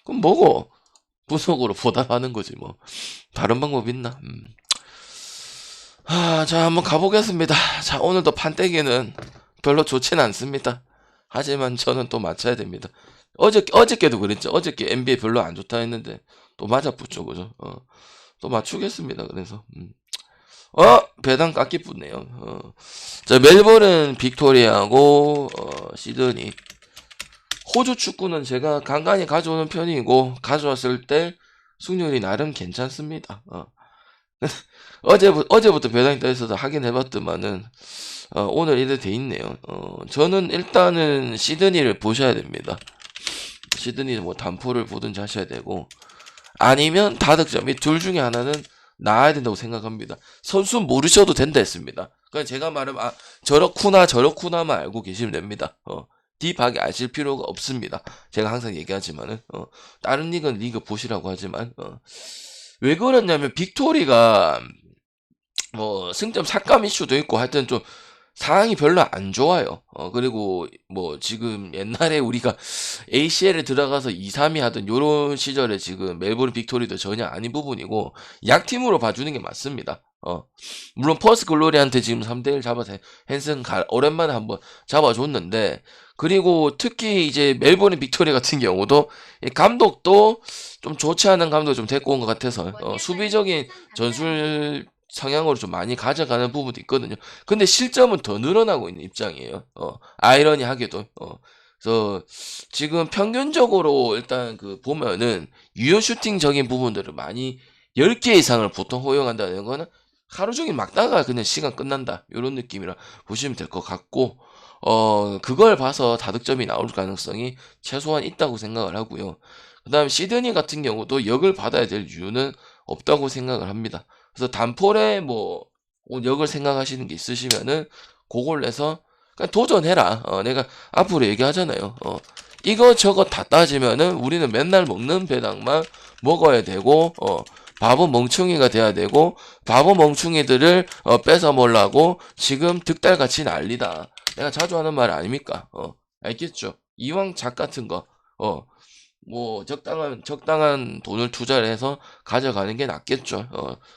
그럼 뭐고? 구속으로 보답하는 거지 뭐. 다른 방법 있나? 자, 한번 가보겠습니다. 자, 오늘도 판때기는 별로 좋진 않습니다. 하지만 저는 또 맞춰야 됩니다. 어저께도 그랬죠. 어저께 NBA 별로 안 좋다 했는데 또 맞아붙죠, 그죠? 또 맞추겠습니다. 그래서 배당 깎기 뿐네요. 자, 멜버른 빅토리아하고 시드니. 호주 축구는 제가 간간히 가져오는 편이고 가져왔을 때 승률이 나름 괜찮습니다. 어제부터 배당이 떠 있어서 확인해봤더만은 오늘 이래 돼 있네요. 저는 일단은 시드니를 보셔야 됩니다. 시드니 뭐 단포를 보든지 하셔야 되고 아니면 다득점 이 둘 중에 하나는 나와야 된다고 생각합니다. 선수 모르셔도 된다 했습니다. 그냥 제가 말하면 저렇구나만 알고 계시면 됩니다. 딥하게 아실 필요가 없습니다. 제가 항상 얘기하지만은 다른 리그는 리그 보시라고 하지만 왜 그러냐면 빅토리가 뭐 승점 삭감 이슈도 있고 하여튼 좀 상황이 별로 안 좋아요. 그리고 뭐 지금 옛날에 우리가 ACL에 들어가서 2, 3위 하던 요런 시절에 지금 멜버른 빅토리도 전혀 아닌 부분이고 약팀으로 봐주는 게 맞습니다. 물론 퍼스 글로리한테 지금 3대1 잡아서 헨슨 오랜만에 한번 잡아줬는데 그리고 특히 이제 멜버른 빅토리 같은 경우도 감독도 좀 좋지 않은 감독을 좀 데리고 온 것 같아서 수비적인 전술 성향으로 좀 많이 가져가는 부분도 있거든요. 근데 실점은 더 늘어나고 있는 입장이에요. 아이러니하게도. 그래서 지금 평균적으로 일단 그 보면은 유효 슈팅적인 부분들을 많이 10개 이상을 보통 허용한다는 거는 하루 종일 막다가 그냥 시간 끝난다. 이런 느낌이라 보시면 될 것 같고 그걸 봐서 다득점이 나올 가능성이 최소한 있다고 생각을 하고요. 그 다음 시드니 같은 경우도 역을 받아야 될 이유는 없다고 생각을 합니다. 그래서 단폴에 뭐 역을 생각하시는 게 있으시면은 그걸 내서 그냥 도전해라. 내가 앞으로 얘기하잖아요. 이거 저거 다 따지면은 우리는 맨날 먹는 배당만 먹어야 되고 바보 멍충이가 돼야 되고 바보 멍충이들을 뺏어 먹으려고 지금 득달같이 난리다. 내가 자주 하는 말 아닙니까? 알겠죠? 이왕 작 같은 거 뭐 적당한 돈을 투자를 해서 가져가는 게 낫겠죠.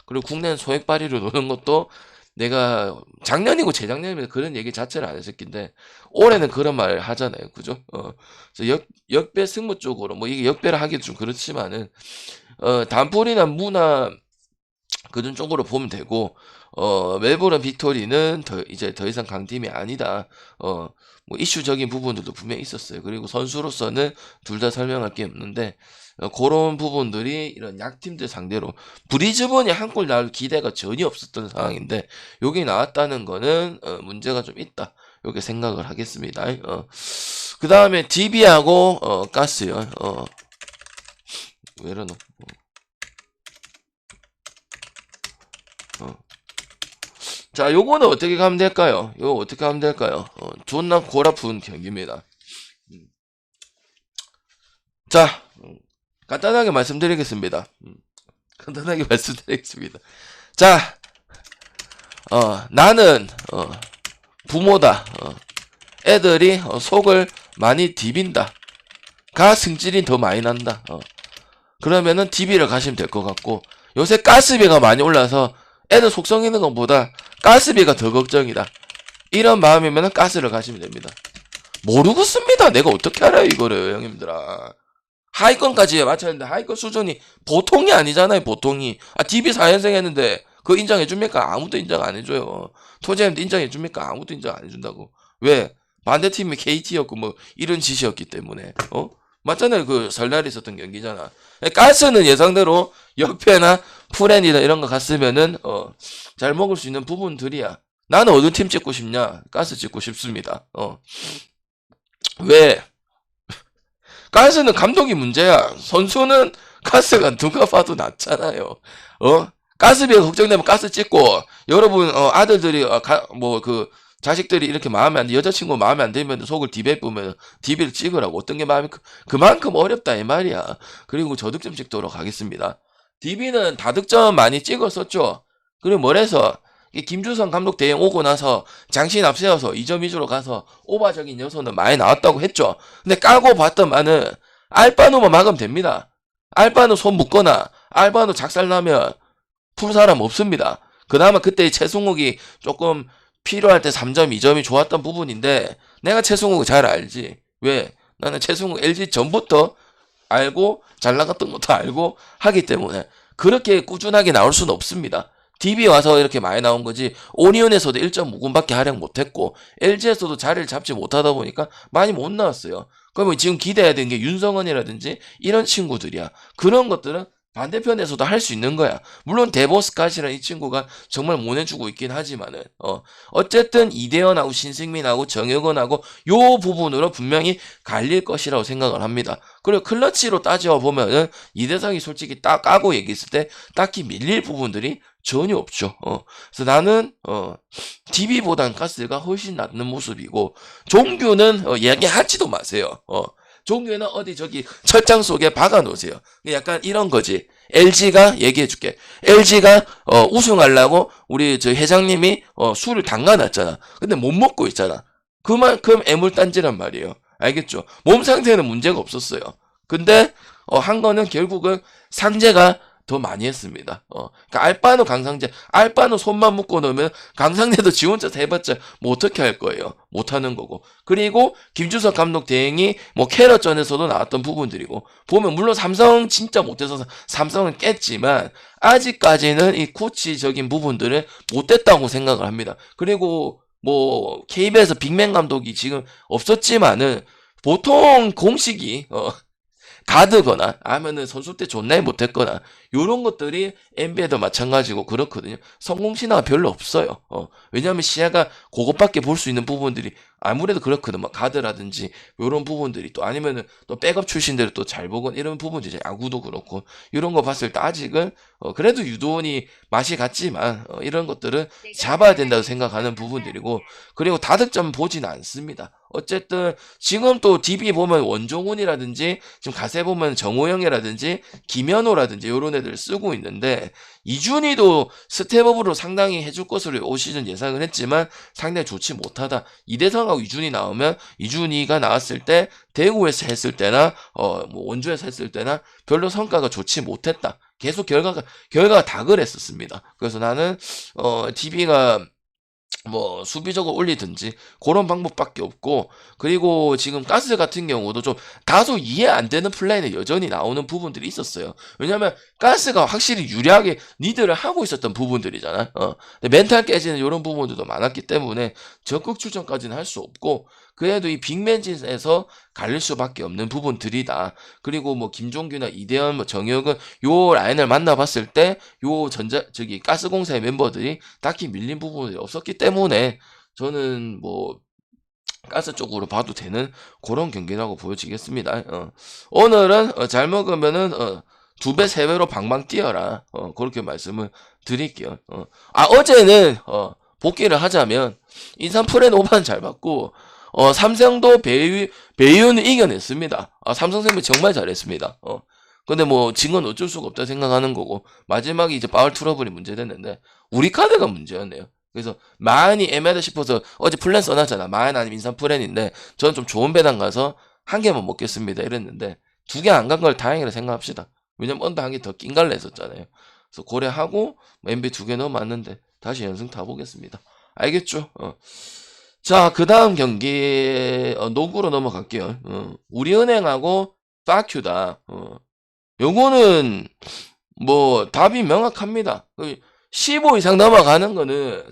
그리고 국내는 소액 발의로 노는 것도 내가 작년이고 재작년이면 그런 얘기 자체를 안 했었긴데 올해는 그런 말을 하잖아요. 그죠? 그래서 역배 승부 쪽으로 뭐 이게 역배를 하기 좀 그렇지만은 단풀이나 무나 그런 쪽으로 보면 되고 멜버른 빅토리는 이제 더 이상 강팀이 아니다. 뭐 이슈적인 부분들도 분명히 있었어요. 그리고 선수로서는 둘 다 설명할 게 없는데 그런 부분들이 이런 약팀들 상대로 브리즈번이 한 골 나올 기대가 전혀 없었던 상황인데 여기 나왔다는 거는 문제가 좀 있다. 이렇게 생각을 하겠습니다. 그 다음에 DB하고 가스요. 왜 이러노? 자, 요거는 어떻게 가면 될까요? 요거 어떻게 하면 될까요? 존나 골아픈 경기입니다. 자, 간단하게 말씀드리겠습니다. 간단하게 말씀드리겠습니다. 자, 나는, 부모다. 애들이 속을 많이 디빈다. 가 승질이 더 많이 난다. 그러면은 DB를 가시면 될 것 같고, 요새 가스비가 많이 올라서 애들 속성 있는 것보다 가스비가 더 걱정이다. 이런 마음이면 가스를 가시면 됩니다. 모르겠습니다. 내가 어떻게 알아요, 이거를, 형님들아. 하위권까지 맞췄는데, 하위권 수준이 보통이 아니잖아요, 보통이. DB 4연승 했는데, 그거 인정해줍니까? 아무도 인정 안 해줘요. 토제님도 인정해줍니까? 아무도 인정 안 해준다고. 왜? 반대팀이 KT였고, 뭐, 이런 짓이었기 때문에, 맞잖아요. 그 설날에 있었던 경기잖아. 가스는 예상대로 역패나 프렌이나 이런 거 갔으면은 잘 먹을 수 있는 부분들이야. 나는 어느 팀 찍고 싶냐? 가스 찍고 싶습니다. 왜? 가스는 감독이 문제야. 선수는 가스가 누가 봐도 낫잖아요. 가스비가 걱정되면 가스 찍고 여러분 아들들이 뭐 그 자식들이 이렇게 마음에 안 돼, 여자친구 마음에 안 들면 속을 디베보면 DB를 찍으라고. 어떤 게 마음이 그만큼 어렵다 이 말이야. 그리고 저득점 찍도록 하겠습니다. DB는 다득점 많이 찍었었죠. 그리고 뭐래서 김주성 감독 대행 오고 나서 장신 앞세워서 2점 위주로 가서 오바적인 요소는 많이 나왔다고 했죠. 근데 까고 봤더만은 알바노만 막으면 됩니다. 알바노 손 묶거나 알바노 작살나면 풀 사람 없습니다. 그나마 그때 최승욱이 조금 필요할 때 3점, 2점이 좋았던 부분인데 내가 최승욱 잘 알지. 왜? 나는 최승욱 LG 전부터 알고 잘 나갔던 것도 알고 하기 때문에 그렇게 꾸준하게 나올 수는 없습니다. DB 와서 이렇게 많이 나온 거지 오리온에서도 1.5군밖에 활약 못했고 LG에서도 자리를 잡지 못하다 보니까 많이 못 나왔어요. 그러면 지금 기대해야 되는 게 윤성원이라든지 이런 친구들이야. 그런 것들은 반대편에서도 할 수 있는 거야. 물론 데보스카시라는 이 친구가 정말 못 해주고 있긴 하지만은 어쨌든 이대현하고 신승민하고 정혁원하고 요 부분으로 분명히 갈릴 것이라고 생각을 합니다. 그리고 클러치로 따져 보면은 이대성이 솔직히 딱 까고 얘기했을 때 딱히 밀릴 부분들이 전혀 없죠. 그래서 나는 DB보단 가스가 훨씬 낫는 모습이고 종규는 얘기하지도 마세요. 종규는 어디 저기 철장 속에 박아 놓으세요. 약간 이런 거지. LG가 얘기해줄게. LG가 우승하려고 우리 저 회장님이 술을 담가놨잖아. 근데 못 먹고 있잖아. 그만큼 애물단지란 말이에요. 알겠죠? 몸 상태는 문제가 없었어요. 근데 한 거는 결국은 상재가 더 많이 했습니다. 그러니까 알바노 강상재, 알바노 손만 묶고 놓으면 강상재도 지 혼자 해봤자 뭐 어떻게 할 거예요? 못 하는 거고. 그리고 김주석 감독 대행이 뭐 캐럿전에서도 나왔던 부분들이고 보면 물론 삼성 진짜 못해서 삼성은 깼지만 아직까지는 이 코치적인 부분들은 못됐다고 생각을 합니다. 그리고 뭐 KBS 빅맨 감독이 지금 없었지만은 보통 공식이 가드거나 아니면은 선수 때 존나 못했거나 요런 것들이 NBA도 마찬가지고 그렇거든요. 성공 신화가 별로 없어요. 왜냐하면 시야가 그것밖에 볼 수 있는 부분들이 아무래도 그렇거든. 뭐 가드라든지 요런 부분들이 또 아니면은 또 백업 출신들이 또 잘 보건 이런 부분들이 야구도 그렇고 이런 거 봤을 때 아직은 그래도 유도원이 맛이 갔지만 이런 것들은 잡아야 된다고 생각하는 부분들이고 그리고 다득점 보진 않습니다. 어쨌든 지금 또 DB 보면 원종훈이라든지 지금 가세 보면 정호영이라든지 김현호라든지 이런 애들 쓰고 있는데 이준희도 스텝업으로 상당히 해줄 것으로 올 시즌 예상을 했지만 상당히 좋지 못하다. 이대성하고 이준희 나오면 이준희가 나왔을 때 대구에서 했을 때나 뭐 원주에서 했을 때나 별로 성과가 좋지 못했다. 계속 결과가 다 그랬었습니다. 그래서 나는 DB가 뭐 수비적으로 올리든지 그런 방법밖에 없고 그리고 지금 가스 같은 경우도 좀 다소 이해 안 되는 플레이는 여전히 나오는 부분들이 있었어요. 왜냐면 가스가 확실히 유리하게 리드를 하고 있었던 부분들이잖아. 근데 멘탈 깨지는 이런 부분들도 많았기 때문에 적극 출전까지는 할 수 없고 그래도 이 빅맨진에서 갈릴 수밖에 없는 부분들이다. 그리고 뭐 김종규나 이대현, 뭐 정혁은 요 라인을 만나봤을 때 요 저기 가스공사의 멤버들이 딱히 밀린 부분이 없었기 때문에 저는 뭐 가스 쪽으로 봐도 되는 그런 경기라고 보여지겠습니다. 오늘은 잘 먹으면은 2배, 3배로 방방 뛰어라. 그렇게 말씀을 드릴게요. 어제는 복귀를 하자면 인삼 프렌 5반 잘 받고 삼성도 배윤을 이겨냈습니다. 삼성생명 정말 잘했습니다. 근데 뭐 진 건 어쩔 수가 없다 생각하는 거고 마지막에 이제 파울 트러블이 문제됐는데 우리 카드가 문제였네요. 그래서 많이 애매하다 싶어서 어제 플랜 써놨잖아. 마흔 아니면 인삼 플랜인데 저는 좀 좋은 배당 가서 한 개만 먹겠습니다 이랬는데 2개 안 간 걸 다행이라 생각합시다. 왜냐면 언더 한 개 더 낀갈래 했었잖아요. 그래서 고려하고 MB 2개 넘어왔는데 다시 연승 타보겠습니다. 알겠죠? 자, 그 다음 경기 노구로 넘어갈게요. 우리은행하고 파큐다. 요거는 뭐 답이 명확합니다. 15 이상 넘어가는 거는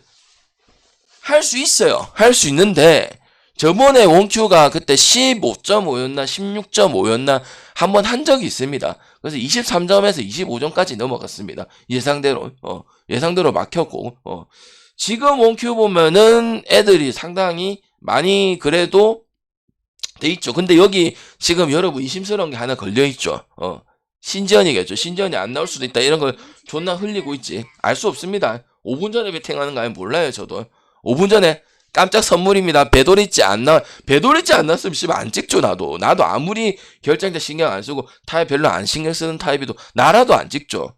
할 수 있어요. 할 수 있는데 저번에 원큐가 그때 15.5였나 16.5였나 한번 한 적이 있습니다. 그래서 23점에서 25점까지 넘어갔습니다. 예상대로 막혔고 지금 원큐 보면은 애들이 상당히 많이 그래도 돼 있죠. 근데 여기 지금 여러분 의심스러운 게 하나 걸려 있죠. 신지현이겠죠. 신지현이 안 나올 수도 있다. 이런 걸 존나 흘리고 있지. 알 수 없습니다. 5분 전에 베팅하는 거 아니면 몰라요, 저도. 5분 전에 깜짝 선물입니다. 배도리치 안 나왔으면 씨발 안 찍죠, 나도 아무리 결정자 신경 안 쓰고 타입 별로 안 신경 쓰는 타입이도 나라도 안 찍죠.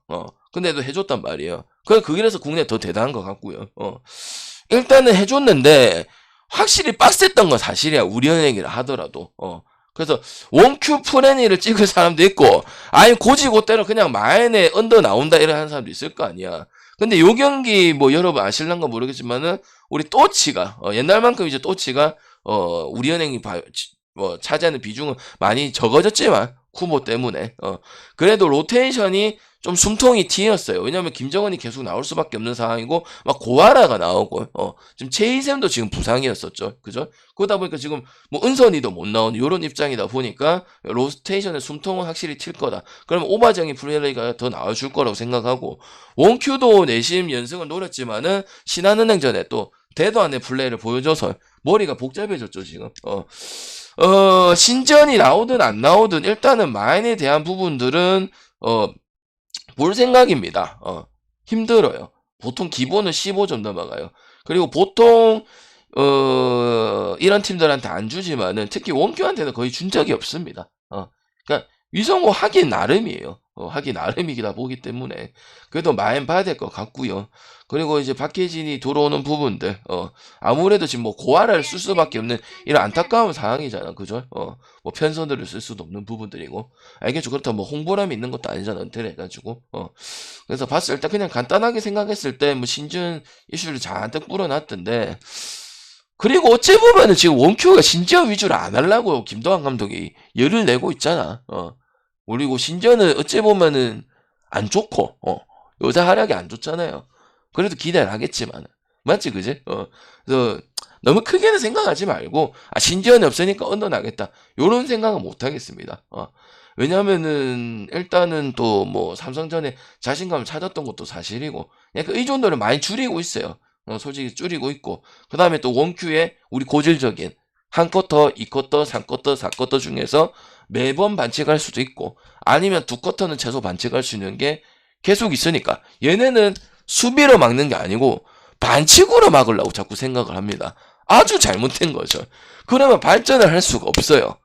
근데도 해줬단 말이에요. 그래서 국내 더 대단한 것 같고요. 일단은 해줬는데 확실히 빡셌던 건 사실이야. 우리은행이라 하더라도. 그래서 원큐 프레니를 찍을 사람도 있고 아니 고지고대로 그냥 마인에 언더 나온다 이런 하는 사람도 있을 거 아니야. 근데 요 경기 뭐 여러분 아실란가 모르겠지만은 우리 또치가 옛날만큼 이제 또치가 우리은행이 차지하는 비중은 많이 적어졌지만 쿠보 때문에 그래도 로테이션이 좀 숨통이 튀었어요. 왜냐면 김정은이 계속 나올 수밖에 없는 상황이고 막 고아라가 나오고 지금 최희샘도 지금 부상이었었죠. 그죠? 그러다 보니까 지금 뭐 은선이도 못 나오는 이런 입장이다 보니까 로테이션의 숨통은 확실히 튈 거다. 그러면 오바정이 플레이가 더 나와줄 거라고 생각하고 원큐도 내심 연승을 노렸지만은 신한은행전에 또 대도 안의 플레이를 보여줘서 머리가 복잡해졌죠 지금. 신전이 나오든 안 나오든 일단은 마인에 대한 부분들은 볼 생각입니다. 힘들어요. 보통 기본은 15점 넘어가요. 그리고 보통 이런 팀들한테 안 주지만은 특히 원큐한테는 거의 준 적이 없습니다. 그러니까 위성호 하기 나름이에요. 하기 나름이기다 보기 때문에 그래도 마인 봐야 될 것 같고요. 그리고 이제 박혜진이 들어오는 부분들 아무래도 지금 뭐 고아라를 쓸 수밖에 없는 이런 안타까운 상황이잖아. 그죠? 뭐 편선들을 쓸 수도 없는 부분들이고 알겠죠? 그렇다고 뭐 홍보람이 있는 것도 아니잖아. 은퇴를 해가지고 그래서 봤을 때 그냥 간단하게 생각했을 때 뭐 신준 이슈를 잔뜩 뿌려놨던데 그리고 어찌 보면은 지금 원큐가 신지현 위주로 안 하려고 김도환 감독이 열을 내고 있잖아. 그리고 신지현은 어찌 보면은 안 좋고 여자 활약이 안 좋잖아요. 그래도 기대를 하겠지만 맞지 그지? 그래서 너무 크게는 생각하지 말고 신지현이 없으니까 언더나겠다 요런 생각은 못 하겠습니다. 왜냐면은 일단은 또 뭐 삼성전에 자신감을 찾았던 것도 사실이고 약간 의존도를 많이 줄이고 있어요. 솔직히 줄이고 있고 그 다음에 또 원큐의 우리 고질적인 한 쿼터, 2쿼터, 3쿼터, 4쿼터 중에서 매번 반칙할 수도 있고 아니면 두 쿼터는 최소 반칙할 수 있는 게 계속 있으니까 얘네는 수비로 막는 게 아니고 반칙으로 막으려고 자꾸 생각을 합니다. 아주 잘못된 거죠. 그러면 발전을 할 수가 없어요.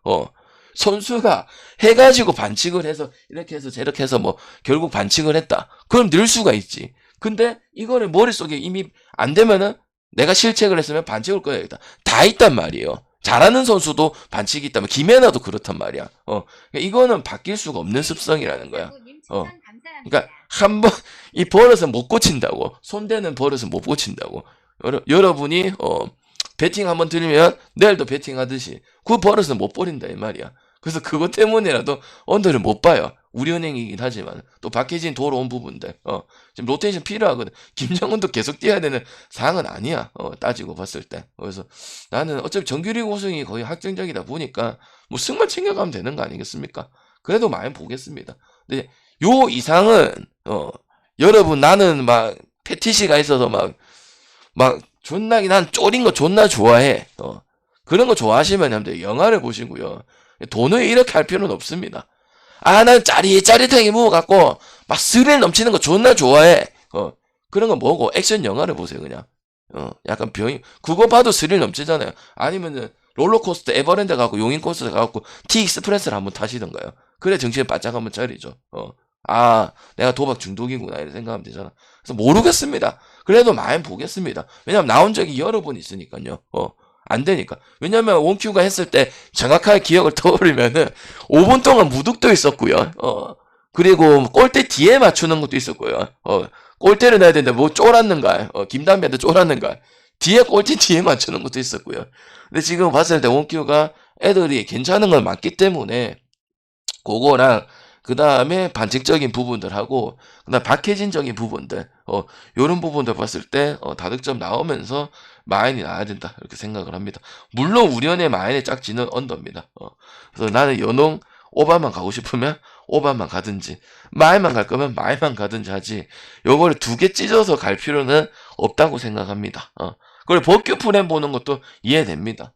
선수가 해가지고 반칙을 해서 이렇게 해서 저렇게 해서 뭐 결국 반칙을 했다. 그럼 늘 수가 있지. 근데 이거를 머릿속에 이미 안 되면은 내가 실책을 했으면 반칙을 꺼야겠다. 다 있단 말이에요. 잘하는 선수도 반칙이 있다면 김혜나도 그렇단 말이야. 이거는 바뀔 수가 없는 습성이라는 거야. 그러니까 한 번 이 버릇은 못 고친다고. 손대는 버릇은 못 고친다고. 여러분이 배팅 한번 들리면 내일도 배팅 하듯이 그 버릇은 못 버린다 이 말이야. 그래서 그것 때문에라도 언더를 못 봐요. 우리은행이긴 하지만 또 박혜진 돌아온 부분들 지금 로테이션 필요하거든. 김정은도 계속 뛰어야 되는 상황은 아니야. 따지고 봤을 때. 그래서 나는 어차피 정규리그 우승이 거의 확정적이다 보니까 뭐 승만 챙겨가면 되는 거 아니겠습니까? 그래도 많이 보겠습니다. 근데 요 이상은 여러분 나는 막 패티시가 있어서 막 존나게 난 쪼린 거 존나 좋아해. 그런 거 좋아하시면 여러분들 영화를 보시고요. 돈을 이렇게 할 필요는 없습니다. 난 짜릿짜릿하게 먹어갖고 막 스릴 넘치는 거 존나 좋아해. 그런 거 뭐고 액션 영화를 보세요 그냥. 약간 병이 그거 봐도 스릴 넘치잖아요. 아니면은 롤러코스터 에버랜드 가고 용인코스터 가고 티익스프레스를 한번 타시던가요. 그래 정신을 바짝 한번 차리죠. 내가 도박 중독이구나 이렇게 생각하면 되잖아. 그래서 모르겠습니다. 그래도 많이 보겠습니다. 왜냐면 나온 적이 여러 번 있으니까요. 안 되니까. 왜냐면 원큐가 했을 때 정확하게 기억을 떠올리면은 5분 동안 무득도 있었고요. 그리고 골대 뒤에 맞추는 것도 있었고요. 골대를 넣어야 되는데 뭐 쫄았는가? 김담비한테 쫄았는가? 뒤에 골대 뒤에 맞추는 것도 있었고요. 근데 지금 봤을 때 원큐가 애들이 괜찮은 걸 맞기 때문에 그거랑 그 다음에 반칙적인 부분들하고 그다음 박해진적인 부분들 요런 부분들 봤을 때 다득점 나오면서 마인이 나야 된다 이렇게 생각을 합니다. 물론 우연의 마인의 짝지는 언더입니다. 그래서 나는 연홍 오바만 가고 싶으면 오바만 가든지 마인만 갈 거면 마인만 가든지 하지 요거를 두 개 찢어서 갈 필요는 없다고 생각합니다. 그리고 법규 프레임 보는 것도 이해됩니다.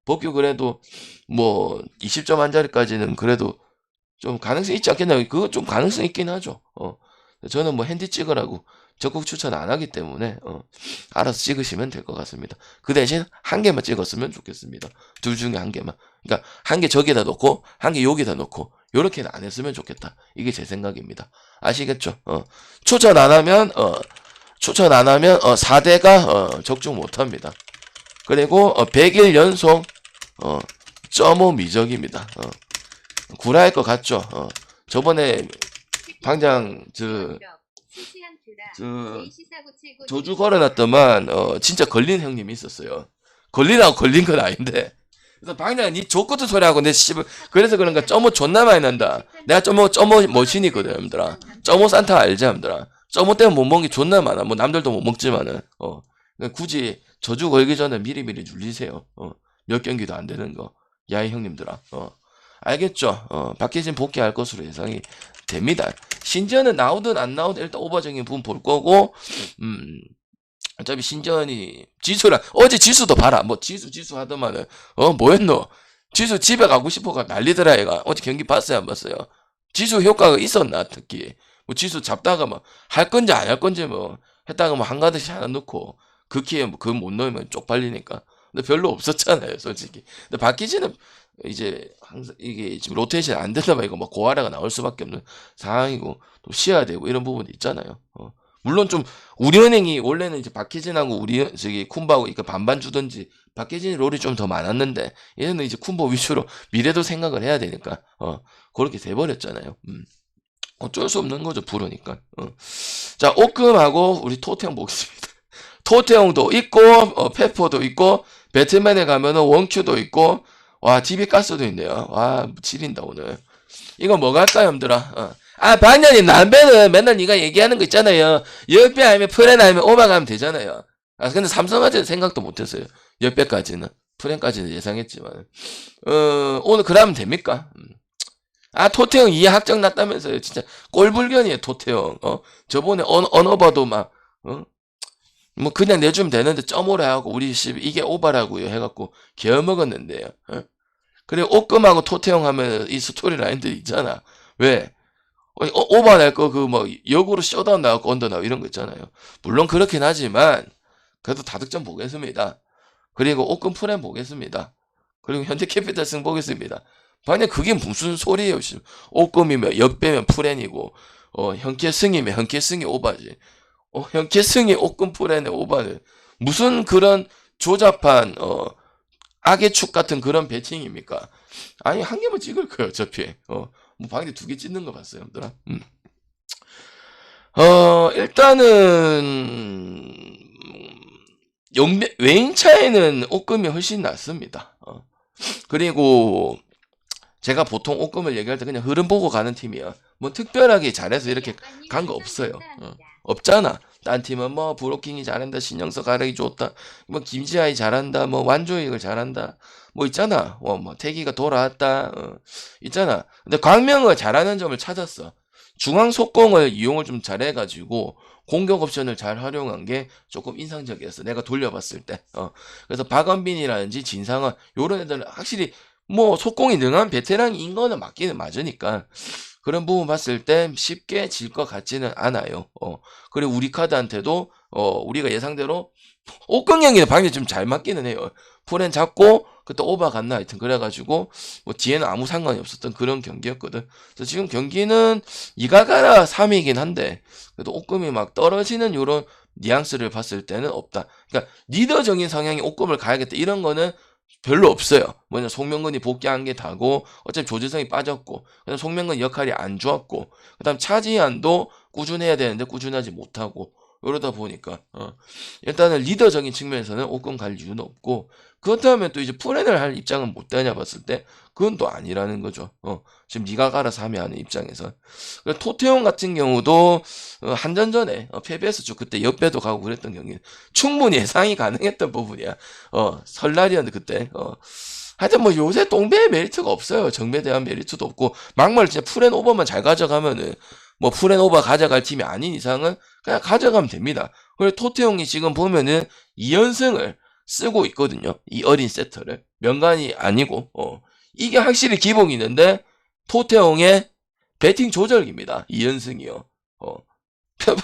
법규 그래도 뭐 20점 한 자리까지는 그래도 좀 가능성 있지 않겠나요? 그거 좀 가능성 있긴 하죠. 저는 뭐 핸디 찍으라고 적극 추천 안 하기 때문에 알아서 찍으시면 될 것 같습니다. 그 대신 한 개만 찍었으면 좋겠습니다. 둘 중에 한 개만. 그러니까 한 개 저기다 놓고 한 개 여기다 놓고 요렇게는 안 했으면 좋겠다. 이게 제 생각입니다. 아시겠죠? 추천 안 하면 4대가 적중 못 합니다. 그리고 100일 연속 점오 미적입니다. 구라일 것 같죠. 저번에 방장 저주 걸어놨더만 진짜 걸린 형님이 있었어요. 걸리라고 걸린 건 아닌데. 그래서 방장 니 족같은 소리 하고 내 씨발 그래서 그런가 점오 존나 많이 난다. 내가 점오 머신이거든 여러분들아. 점오 산타 알지 여러분들아. 점오 때문에 못 먹는 게 존나 많아. 뭐 남들도 못 먹지만은 그러니까 굳이 저주 걸기 전에 미리미리 눌리세요. 몇 경기도 안 되는 거. 야이 형님들아. 알겠죠? 박해진 복귀할 것으로 예상이 됩니다. 신지현은 나오든 안 나오든 일단 오버적인 부분 볼 거고, 어차피 신지현이 지수랑 어제 지수도 봐라. 뭐 지수 하더만은 뭐했노? 지수 집에 가고 싶어가 난리더라 얘가. 어제 경기 봤어요 안 봤어요? 지수 효과가 있었나 특히. 뭐 지수 잡다가 뭐 할 건지 안 할 건지 뭐 했다가 뭐 한가득씩 하나 넣고 그 키에 뭐 그거 못 넣으면 쪽팔리니까. 근데 별로 없었잖아요 솔직히. 근데 박희진은 이제 항상 이게 지금 로테이션 안 되다 보니까 뭐 고아라가 나올 수밖에 없는 상황이고 또 쉬어야 되고 이런 부분이 있잖아요. 물론 좀 우리은행이 원래는 이제 박희진하고 우리 저기 쿤바하고 이렇게 반반 주던지 박희진 롤이 좀 더 많았는데 얘는 이제 쿤보 위주로 미래도 생각을 해야 되니까 그렇게 돼버렸잖아요. 어쩔 수 없는 거죠 부르니까. 자 오금하고 우리 토태형 보겠습니다. 토태형도 있고 페퍼도 있고 배트맨에 가면은 원큐도 있고 와 TV 가스도 있네요. 와 지린다 오늘. 이거 뭐 갈까요 형들아? 반년님 남배는 맨날 네가 얘기하는 거 있잖아요. 역배 아니면 프렌 아니면 오바 가면 되잖아요. 근데 삼성화재는 생각도 못했어요. 역배까지는 프렌까지는 예상했지만 오늘 그러면 됩니까? 토태형 2회 확정 났다면서요. 진짜 꼴불견이에요 토태형. 저번에 언어봐도 막 뭐 그냥 내주면 되는데 점오라 하고 우리 씨 이게 오바라고요 해갖고 개어먹었는데요. 그리고 오금하고 토태형 하면 이 스토리 라인들 있잖아. 왜? 오바 낼 거 그 뭐 역으로 셧다운 나가고 언더 나가고 이런 거 있잖아요. 물론 그렇긴 하지만 그래도 다득점 보겠습니다. 그리고 오금 프렌 보겠습니다. 그리고 현대캐피탈승 보겠습니다. 만약 그게 무슨 소리예요? 오금이면 역배면 프렌이고 현캐승이면 현캐승이 오바지. 현캐승이 오금 프렌의 오바는 무슨 그런 조잡한 악의 축 같은 그런 배팅입니까? 아니 한 개만 찍을 거예요 어차피. 뭐 방에 2개 찍는 거 봤어요 형들아. 일단은 외인 차에는 오금이 훨씬 낫습니다. 그리고 제가 보통 오금을 얘기할 때 그냥 흐름 보고 가는 팀이야. 뭐 특별하게 잘해서 이렇게 간 거 없어요. 없잖아. 딴 팀은 뭐 브로킹이 잘한다, 신영석 가락이 좋다, 뭐 김지아이 잘한다, 뭐 완조익을 잘한다, 뭐 있잖아. 뭐 태기가 돌아왔다, 있잖아. 근데 광명은 잘하는 점을 찾았어. 중앙 속공을 이용을 좀 잘해가지고 공격 옵션을 잘 활용한 게 조금 인상적이었어. 내가 돌려봤을 때. 그래서 박원빈이라든지 진상원 요런 애들은 확실히 뭐 속공이 능한 베테랑인 거는 맞기는 맞으니까 그런 부분 봤을 때 쉽게 질 것 같지는 않아요. 그리고 우리 카드한테도 우리가 예상대로 옥경영이는 방금 좀 잘 맞기는 해요. 프렌 잡고 그때 오바 갔나 하여튼 그래가지고 뭐 뒤에는 아무 상관이 없었던 그런 경기였거든. 그래서 지금 경기는 이가가라 3위이긴 한데 그래도 옥금이 막 떨어지는 요런 뉘앙스를 봤을 때는 없다. 그러니까 리더적인 성향이 옥금을 가야겠다 이런 거는 별로 없어요. 뭐냐 송명근이 복귀한 게 다고 어차피 조재성이 빠졌고 그다음 송명근 역할이 안 좋았고 그다음 차지한도 꾸준해야 되는데 꾸준하지 못하고 이러다 보니까 일단은 리더적인 측면에서는 옥금 갈 이유는 없고 그렇다면 또 이제 프렌을 할 입장은 못 되냐 봤을 때 그건 또 아니라는 거죠. 지금 네가 갈아서 하면 하는 입장에서. 토태용 같은 경우도 한전 전에 패배했었죠. 그때 옆배도 가고 그랬던 경기 충분히 예상이 가능했던 부분이야. 설날이었는데 그때 하여튼 뭐 요새 똥배의 메리트가 없어요. 정배에 대한 메리트도 없고 막말 진짜 프렌 오버만 잘 가져가면은 뭐 프렌 오버 가져갈 팀이 아닌 이상은 그냥 가져가면 됩니다. 그리고 토태용이 지금 보면은 2연승을 쓰고 있거든요. 이 어린 세터를 명간이 아니고 이게 확실히 기복이 있는데 토태용의 배팅 조절기입니다. 2연승이요.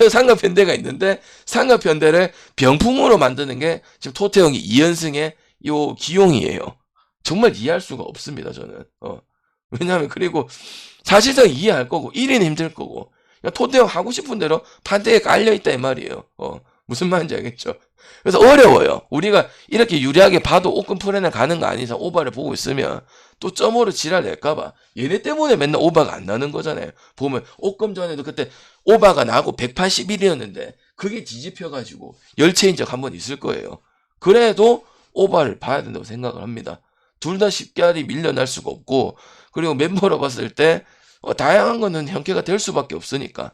상가편대가 있는데 상가편대를 병풍으로 만드는 게 지금 토태용이 2연승의 요 기용이에요. 정말 이해할 수가 없습니다. 저는 왜냐하면 그리고 사실상 이해할 거고 1위는 힘들 거고 토태용 하고 싶은 대로 판대에 깔려있다 이 말이에요. 무슨 말인지 알겠죠? 그래서 어려워요. 우리가 이렇게 유리하게 봐도 옷금 프렌을 가는 거 아닌 이상 오바를 보고 있으면 또 점으로 지랄 낼까봐 얘네 때문에 맨날 오바가 안 나는 거잖아요. 보면 옷금 전에도 그때 오바가 나고 181이었는데 그게 뒤집혀가지고 열체인 적 한 번 있을 거예요. 그래도 오바를 봐야 된다고 생각을 합니다. 둘 다 쉽게 밀려날 수가 없고, 그리고 멤버로 봤을 때 다양한 거는 형태가 될 수밖에 없으니까.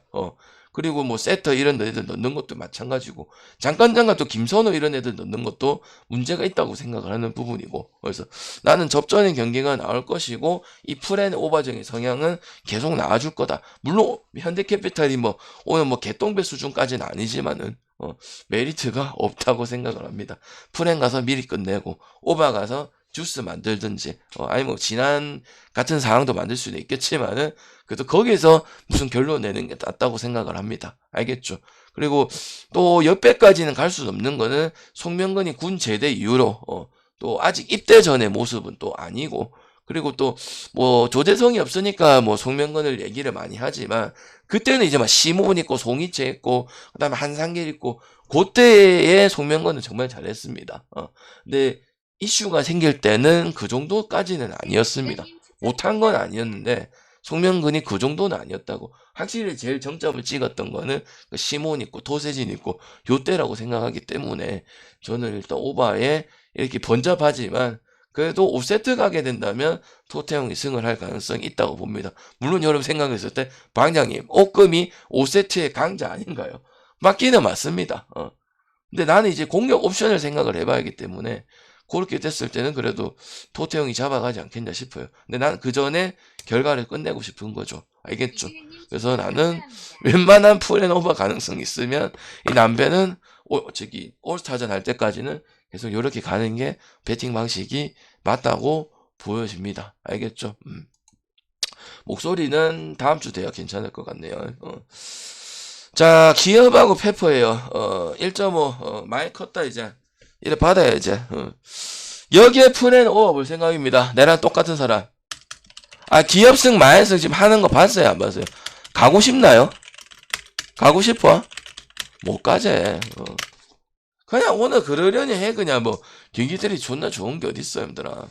그리고 뭐 세터 이런 애들 넣는 것도 마찬가지고, 잠깐 또 김선호 이런 애들 넣는 것도 문제가 있다고 생각을 하는 부분이고, 그래서 나는 접전의 경기가 나올 것이고 이 프렌 오바적인 성향은 계속 나와줄 거다. 물론 현대캐피탈이 뭐 오늘 뭐 개똥배 수준까지는 아니지만은 메리트가 없다고 생각을 합니다. 프렌 가서 미리 끝내고 오바 가서 주스 만들든지 아니 뭐 지난 같은 상황도 만들 수도 있겠지만은 그래도 거기서 무슨 결론 내는 게 낫다고 생각을 합니다. 알겠죠? 그리고 또 역배까지는 갈 수 없는 거는 송명근이 군 제대 이후로 또 아직 입대 전의 모습은 또 아니고, 그리고 또 뭐 조재성이 없으니까 뭐 송명근을 얘기를 많이 하지만 그때는 이제 막 시몬 있고 송이채 있고 그다음에 한상길 있고 그때의 송명근은 정말 잘했습니다. 근데 이슈가 생길 때는 그 정도까지는 아니었습니다. 못한 건 아니었는데 송명근이 그 정도는 아니었다고. 확실히 제일 정점을 찍었던 거는 시몬 있고 도세진 있고 요때라고 생각하기 때문에 저는 일단 오바에 이렇게 번잡하지만 그래도 5세트 가게 된다면 토태형이 승을 할 가능성이 있다고 봅니다. 물론 여러분 생각했을 때 방장님 옷금이 5세트의 강자 아닌가요? 맞기는 맞습니다. 근데 나는 이제 공격 옵션을 생각을 해봐야 하기 때문에 그렇게 됐을 때는 그래도 토태형이 잡아가지 않겠냐 싶어요. 근데 난 그 전에 결과를 끝내고 싶은 거죠. 알겠죠? 그래서 나는 웬만한 풀앤오버 가능성이 있으면 이 남배는 올스타전 할 때까지는 계속 이렇게 가는 게 배팅 방식이 맞다고 보여집니다. 알겠죠? 목소리는 다음 주 돼야 괜찮을 것 같네요. 자, 기업하고 페퍼예요. 1.5 많이 컸다 이제. 이래 받아야 이제. 여기에 풀앤 오버 볼 생각입니다. 내랑 똑같은 사람. 기업승 마연승 지금 하는 거 봤어요, 안 봤어요? 가고 싶나요? 가고 싶어? 못 가재. 그냥 오늘 그러려니 해. 그냥 뭐 경기들이 존나 좋은 게 어딨어, 형들아.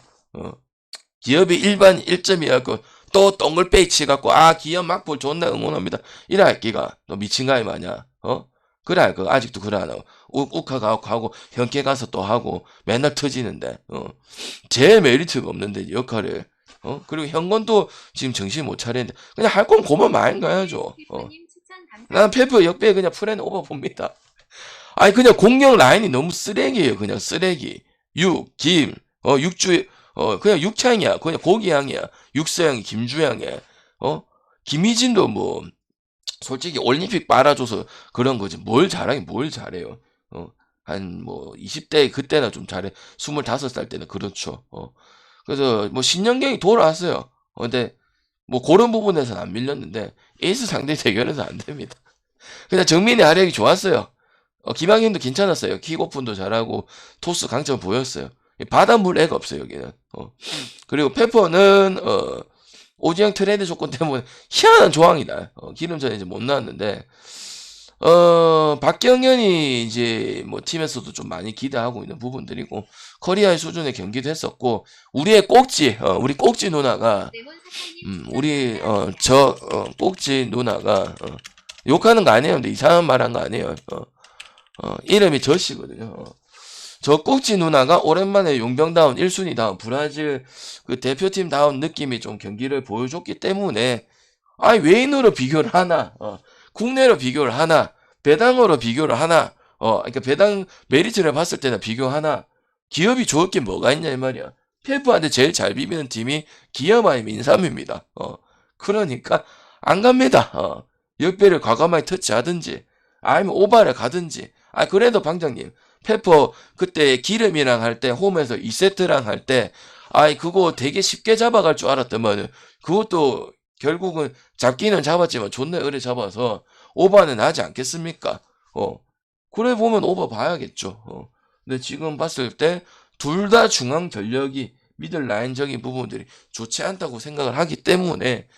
기업이 일반 1점이갖고 또 똥글빼이 치갖고 기업 막볼 존나 응원합니다. 이래 할기가 너 미친가이 마냐? 그래 할 거 아직도 그래 안 하고 욱하 가고 현케 가서 또 하고 맨날 터지는데 제일 메리트가 없는데 역할을 그리고 현건도 지금 정신 못 차리는데 그냥 할 건 고만 많이 가야죠. 난 페퍼 역배 그냥 프렌 오버 봅니다. 그냥 공격 라인이 너무 쓰레기예요. 그냥 쓰레기. 김 육주 그냥 육창이야. 그냥 고기향이야. 육서향이 김주향이야. 김희진도 뭐 솔직히 올림픽 빨아줘서 그런 거지. 뭘 잘하긴 뭘 잘해요. 한 뭐 20대 그때나 좀 잘해. 25살 때는 그렇죠. 그래서 뭐 신영경이 돌아왔어요. 근데 뭐 그런 부분에서는 안 밀렸는데 에이스 상대 대결에서 안 됩니다. 그냥 정민의 활약이 좋았어요. 김학현도 괜찮았어요. 킥오픈도 잘하고 토스 강점 보였어요. 바닷물 애가 없어요 여기는. 그리고 페퍼는 오지영 트레이드 조건 때문에 희한한 조항이다. 기름전에 이제 못 나왔는데 박경현이 이제 뭐 팀에서도 좀 많이 기대하고 있는 부분들이고 커리어의 수준의 경기도 했었고 우리의 꼭지 우리 꼭지 누나가 우리 꼭지 누나가 욕하는 거 아니에요. 근데 이상한 말 한 거 아니에요. 이름이 저씨거든요. 저 꼭지 누나가 오랜만에 용병다운 1순위다운 브라질 그 대표팀 다운 느낌이 좀 경기를 보여줬기 때문에 외인으로 비교를 하나 국내로 비교를 하나 배당으로 비교를 하나 그러니까 배당 메리트를 봤을 때는 비교하나 기업이 좋을 게 뭐가 있냐 이 말이야. 페프한테 제일 잘 비비는 팀이 기업 아니면 인삼입니다. 그러니까 안 갑니다. 역배를 과감하게 터치하든지 아니면 오바를 가든지 그래도 방장님 페퍼 그때 기름이랑 할 때 홈에서 2세트랑 할 때 그거 되게 쉽게 잡아갈 줄 알았더만 그것도 결국은 잡기는 잡았지만 존나 오래 잡아서 오버는 하지 않겠습니까? 그래 보면 오버 봐야겠죠. 근데 지금 봤을 때 둘 다 중앙 전력이 미들 라인적인 부분들이 좋지 않다고 생각을 하기 때문에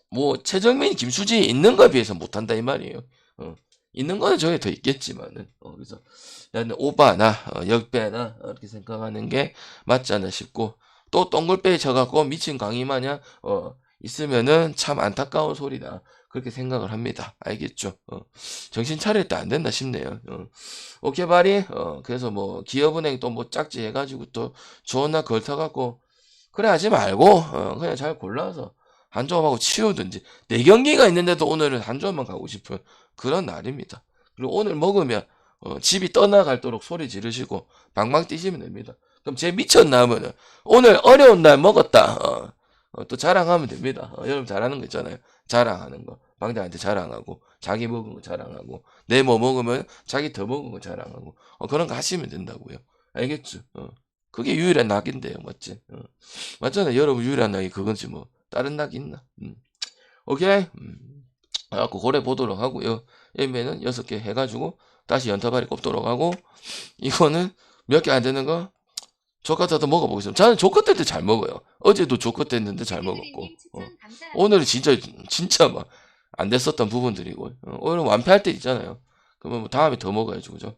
뭐 최정민, 김수진이 있는 거에 비해서 못한다 이 말이에요. 있는 거는 저게 더 있겠지만은 그래서 나는 오바나 역배나 이렇게 생각하는 게 맞지 않나 싶고 또 똥글배에 져갖고 미친 강의 마냥 있으면은 참 안타까운 소리다 그렇게 생각을 합니다. 알겠죠? 정신 차릴 때 안 된다 싶네요. 오케이 바리 그래서 뭐 기업은행 또 뭐 짝지 해가지고 또 좋은 날 걸터갖고 그래 하지 말고 그냥 잘 골라서 한 조합하고 치우든지 네 경기가 있는데도 오늘은 한 조합만 가고 싶은 그런 날입니다. 그리고 오늘 먹으면 집이 떠나갈도록 소리 지르시고 방방 뛰시면 됩니다. 그럼 제 미쳤나 하면은 오늘 어려운 날 먹었다 또 자랑하면 됩니다. 여러분 잘하는 거 있잖아요. 자랑하는 거 방장한테 자랑하고 자기 먹은 거 자랑하고 내 뭐 먹으면 자기 더 먹은 거 자랑하고 그런 거 하시면 된다고요. 알겠죠? 그게 유일한 낙인데요, 맞지? 맞잖아요. 여러분 유일한 낙이 그건지 뭐 다른 낙이 있나? 오케이. 그래갖고 고래 보도록 하고요. 일매는 6개 해가지고 다시 연타발이 꼽도록 하고 이거는 몇 개 안 되는 거 조카타도 먹어보겠습니다. 저는 조카타 때 잘 먹어요. 어제도 조카타 했는데 잘 먹었고 오늘은 진짜 막 안 됐었던 부분들이고 오늘 완패할 때 있잖아요. 그러면 뭐 다음에 더 먹어야죠, 그죠?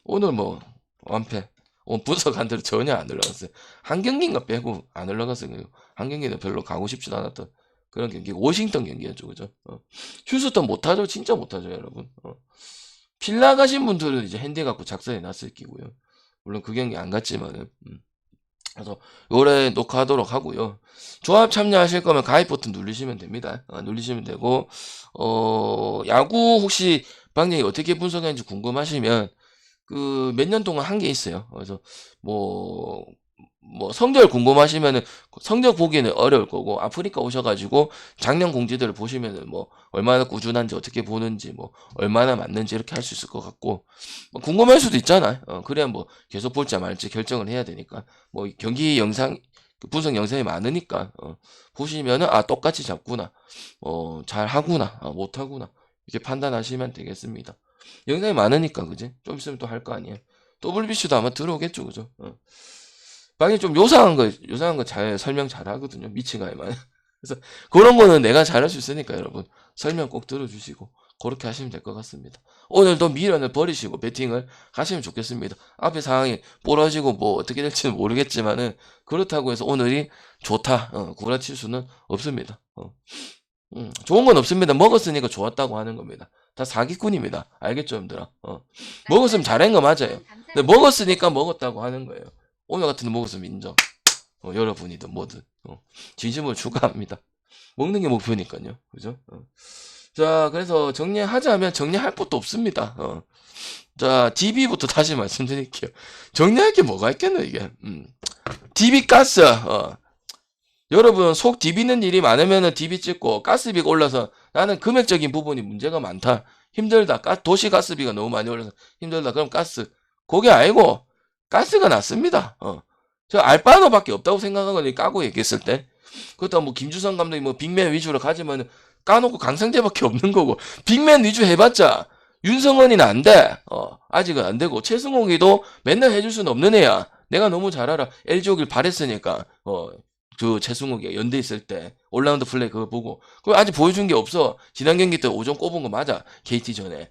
오늘 뭐 완패. 오늘 분석한 대로 전혀 안 올라갔어요. 한 경기인가 빼고 안 올라갔어요. 한 경기는 별로 가고 싶지도 않았던 그런 경기. 워싱턴 경기였죠, 그죠? 휴스턴 못하죠, 진짜 못하죠, 여러분. 필라 가신 분들은 이제 핸디 갖고 작성해 놨을 끼고요. 물론 그 경기 안 갔지만은. 그래서 요래 녹화하도록 하고요. 조합 참여하실 거면 가입 버튼 누르시면 됩니다. 누르시면 되고 야구 혹시 방송이 어떻게 분석하는지 궁금하시면 그 몇 년 동안 한 게 있어요. 그래서 뭐 성적 궁금하시면은 성적 보기는 어려울 거고 아프리카 오셔가지고 작년 공지들을 보시면은 뭐 얼마나 꾸준한지 어떻게 보는지 뭐 얼마나 맞는지 이렇게 할 수 있을 것 같고 뭐 궁금할 수도 있잖아요. 그래야 뭐 계속 볼지 말지 결정을 해야 되니까 뭐 경기 영상 분석 영상이 많으니까 보시면은 아 똑같이 잡구나 잘 하구나 못 하구나 이렇게 판단하시면 되겠습니다. 영상이 많으니까 그지? 좀 있으면 또 할 거 아니에요. WBC도 아마 들어오겠죠, 그죠? 방이 좀 요상한 거 잘 설명 잘 하거든요. 미치가이만. 그래서 그런 거는 내가 잘할 수 있으니까 여러분 설명 꼭 들어주시고 그렇게 하시면 될 것 같습니다. 오늘도 미련을 버리시고 배팅을 하시면 좋겠습니다. 앞에 상황이 부러지고 뭐 어떻게 될지는 모르겠지만은 그렇다고 해서 오늘이 좋다 구라칠 수는 없습니다. 좋은 건 없습니다. 먹었으니까 좋았다고 하는 겁니다. 다 사기꾼입니다. 알겠죠, 여러분들아? 먹었으면 잘한 거 맞아요. 근데 먹었으니까 먹었다고 하는 거예요. 오늘 같은 거 먹었으면 인정. 여러분이든 뭐든 진심으로 축하합니다. 먹는 게 목표니까요. 그죠? 자, 그래서 정리하자면 정리할 것도 없습니다. 자, DB부터 다시 말씀드릴게요. 정리할 게 뭐가 있겠노, 이게. DB 가스, 여러분 속 디비는 일이 많으면은 DB 찍고 가스비가 올라서 나는 금액적인 부분이 문제가 많다. 힘들다. 도시 가스비가 너무 많이 올라서 힘들다. 그럼 가스. 그게 아니고 가스가 낫습니다. 저 알바노밖에 없다고 생각하거든요. 까고 얘기했을 때. 그렇다고 뭐 김주성 감독이 뭐 빅맨 위주로 가지면 까놓고 강상재밖에 없는 거고 빅맨 위주 해봤자 윤성원이는 안 돼. 아직은 안 되고 최승홍이도 맨날 해줄 수는 없는 애야. 내가 너무 잘 알아. LG 오길 바랬으니까. 그 최승욱이 연대 있을 때 올라운드 플레이 그거 보고 그거 아직 보여준 게 없어. 지난 경기 때 5점 꼽은 거 맞아. KT 전에.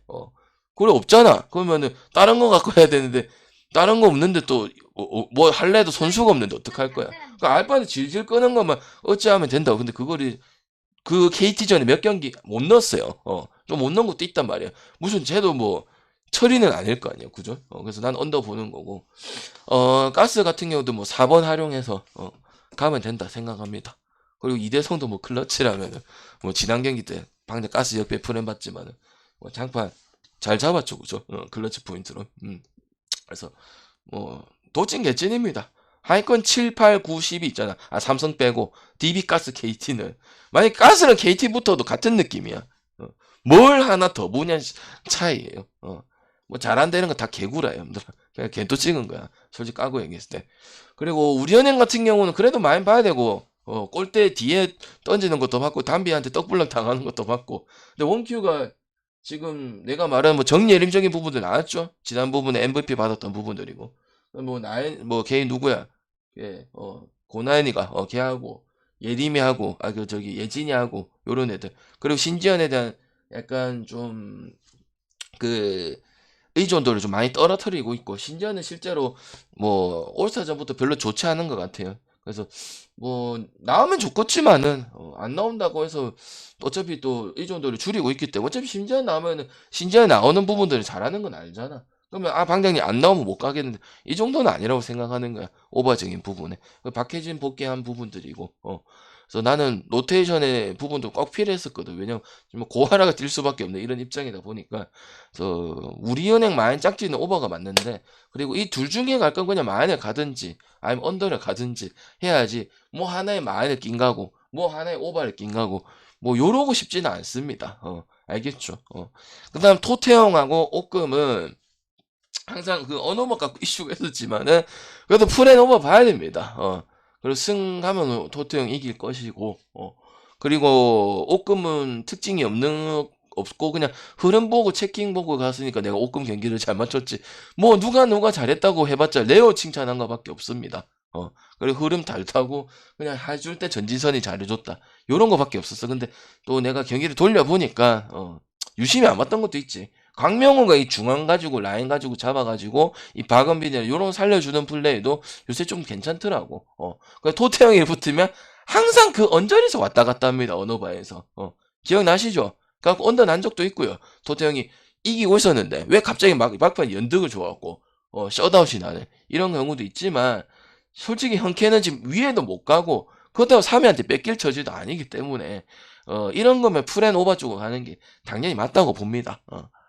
그래 없잖아. 그러면은 다른 거 갖고 해야 되는데 다른 거 없는데 또 뭐 할래도 선수가 없는데 어떡할 거야. 그러니까 알바는 질질 끄는 것만 어찌하면 된다고. 근데 그거를 그 KT 전에 몇 경기 못 넣었어요. 좀 못 넣은 것도 있단 말이야. 무슨 쟤도 뭐 처리는 아닐 거 아니에요. 그죠? 그래서 난 언더 보는 거고. 가스 같은 경우도 뭐 4번 활용해서 가면 된다 생각합니다. 그리고 이대성도 뭐 클러치라면은 뭐 지난 경기 때 방금 가스 역배 풀해봤지만은 뭐 장판 잘 잡았죠, 그죠? 클러치 포인트로. 그래서 뭐 도찐 개찐입니다. 하위권 7, 8, 9, 10이 있잖아. 삼성 빼고 DB 가스 KT는 만약 가스는 KT부터도 같은 느낌이야. 뭘 하나 더 보냐 차이예요. 뭐 잘 안 되는 거 다 개구라예요, 여러분들. 그냥 개또 찍은 거야. 솔직히 까고 얘기했을 때. 그리고 우리은행 같은 경우는 그래도 많이 봐야 되고 골대 뒤에 던지는 것도 봤고 담비한테 떡불락 당하는 것도 봤고 근데 원큐가 지금 내가 말한 뭐 정예림적인 부분들 나왔죠. 지난 부분에 MVP 받았던 부분들이고 뭐 걔 누구야? 예, 고나연이가 걔하고 예림이하고 저기 예진이하고 요런 애들 그리고 신지연에 대한 약간 좀 그 의존도를 좀 많이 떨어뜨리고 있고 신지현은 실제로 뭐 올스타전부터 별로 좋지 않은 것 같아요. 그래서 뭐 나오면 좋겠지만은 안 나온다고 해서 어차피 또 의존도를 줄이고 있기 때문에 어차피 신지현 나오면은 신지현 나오는 부분들을 잘하는 건 알잖아. 그러면 아 방장님 안 나오면 못 가겠는데 이 정도는 아니라고 생각하는 거야. 오버적인 부분에 박해진 복귀한 부분들이고 그래서 나는 로테이션의 부분도 꼭 필요했었거든. 왜냐면 뭐 고하라가 뛸 수밖에 없는 이런 입장이다 보니까 그래서 우리은행 마인 짝지는 오버가 맞는데 그리고 이 둘 중에 갈 건 그냥 마인을 가든지 아니면 언더를 가든지 해야지 뭐 하나의 마인을 낀 가고 뭐 하나의 오버를 낀 가고 뭐 요러고 싶지는 않습니다. 알겠죠? 그다음 토태형하고 옥금은 항상 그 언어막 갖고 이슈가 있었지만은 그래도 풀앤 오버 봐야 됩니다. 그리고 승하면 토트형 이길 것이고 그리고 옥금은 특징이 없고 그냥 흐름 보고 체킹 보고 갔으니까 내가 옥금 경기를 잘 맞췄지 뭐 누가 잘했다고 해봤자 레어 칭찬한 거밖에 없습니다. 그리고 흐름 잘 타고 그냥 해줄 때 전진선이 잘해줬다 요런 거밖에 없었어. 근데 또 내가 경기를 돌려보니까 유심히 안 봤던 것도 있지. 강명호가 이 중앙 가지고 라인 가지고 잡아가지고 이 박은빈이나 요런 살려주는 플레이도 요새 좀 괜찮더라고. 그 토태형이 붙으면 항상 그 언저리에서 왔다 갔다 합니다. 언어바에서. 기억나시죠? 그래갖고 언더 난 적도 있고요. 토태형이 이기고 있었는데 왜 갑자기 막판 연득을 줘갖고 셧아웃이 나네. 이런 경우도 있지만 솔직히 형캐는 지금 위에도 못 가고 그렇다고 3위한테 뺏길 처지도 아니기 때문에 이런 거면 풀앤 오버 쪽으로 가는 게 당연히 맞다고 봅니다.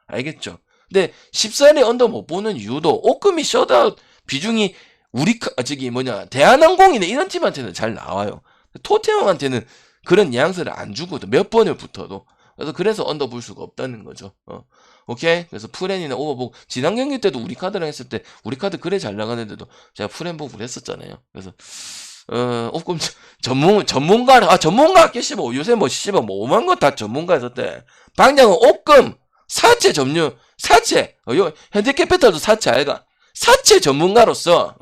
알겠죠? 근데 14일에 언더 못 보는 이유도 옥금이 셧아웃 비중이 대한항공이나 이런 팀한테는 잘 나와요. 토태형한테는 그런 뉘앙스를 안 주거든. 몇 번을 붙어도. 그래서 언더 볼 수가 없다는 거죠. 오케이? 그래서 풀앤이나 오버 보고 지난 경기 때도 우리 카드랑 했을 때 우리 카드 그래 잘 나가는데도 제가 풀앤 보고 그랬었잖아요. 그래서 옥금 전문가 깨시고 요새 뭐 씨발 뭐 오만 거 다 전문가였었대. 방장은 옥금 사채 점유 사채 요 현대캐피탈도 사채 알가 사채 전문가로서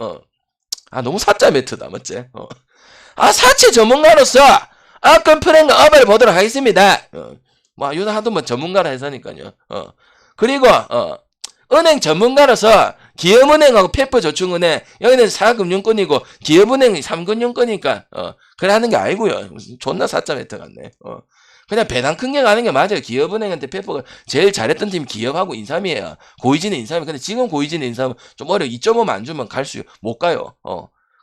너무 사짜 매트다 맞지? 사채 전문가로서 건프랭과 업을 보도록 하겠습니다. 뭐 요새 하도 뭐 전문가라 해서니까요. 그리고 은행 전문가로서 기업은행하고 페퍼저축은행 여기는 4금융권이고 기업은행이 3금융권이니까 그래 하는 게 아니고요. 존나 사짜 매트 같네. 그냥 배당 큰 게 가는 게 맞아요. 기업은행한테 페퍼가 제일 잘했던 팀 기업하고 인삼이에요. 고이진의 인삼이. 근데 지금 고이진의 인삼은 좀 어려워. 2.5만 안 주면 못 가요.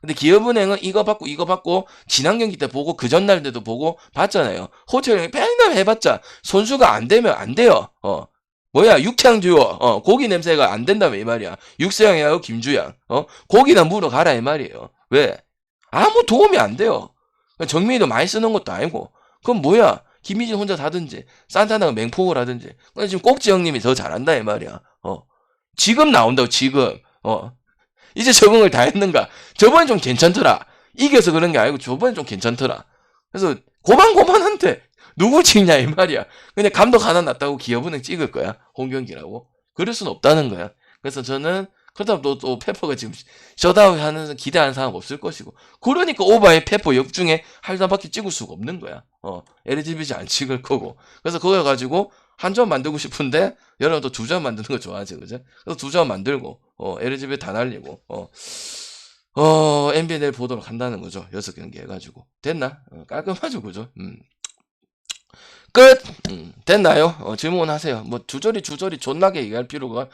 근데 기업은행은 이거 받고 지난 경기 때 보고 그 전날 때도 보고 봤잖아요. 호철형이 맨날 해봤자 선수가 안 되면 안 돼요. 육향 듀오 고기 냄새가 안 된다며 이 말이야. 육세형이하고 김주양 고기나 물어 가라 이 말이에요. 왜? 아무 도움이 안 돼요. 정민이도 많이 쓰는 것도 아니고 그럼 뭐야? 김희진 혼자 사든지 산타나가 맹폭을 하든지 지금 꼭지 형님이 더 잘한다 이 말이야. 지금 나온다고 지금 이제 적응을 다 했는가? 저번에 좀 괜찮더라. 이겨서 그런 게 아니고 저번에 좀 괜찮더라. 그래서 고만고만한데 누구 찍냐 이 말이야. 근데 감독 하나 놨다고 기업은행 찍을 거야. 홈경기라고. 그럴 순 없다는 거야. 그래서 저는 그렇다면 또 페퍼가 지금 셧아웃 하는 기대하는 사람 없을 것이고 그러니까 오바의 페퍼 역중에 할단밖에 찍을 수가 없는 거야. LGBT 안 찍을 거고 그래서 그거 가지고 한 점 만들고 싶은데 여러분도 두 점 만드는 거 좋아하지 그죠? 그래서 두 점 만들고 LGBT 다 날리고 NBA 내일 보도록 한다는 거죠. 6경기 해가지고 됐나? 깔끔하죠 그죠? 끝! 됐나요? 질문하세요. 뭐 주저리 존나게 얘기할 필요가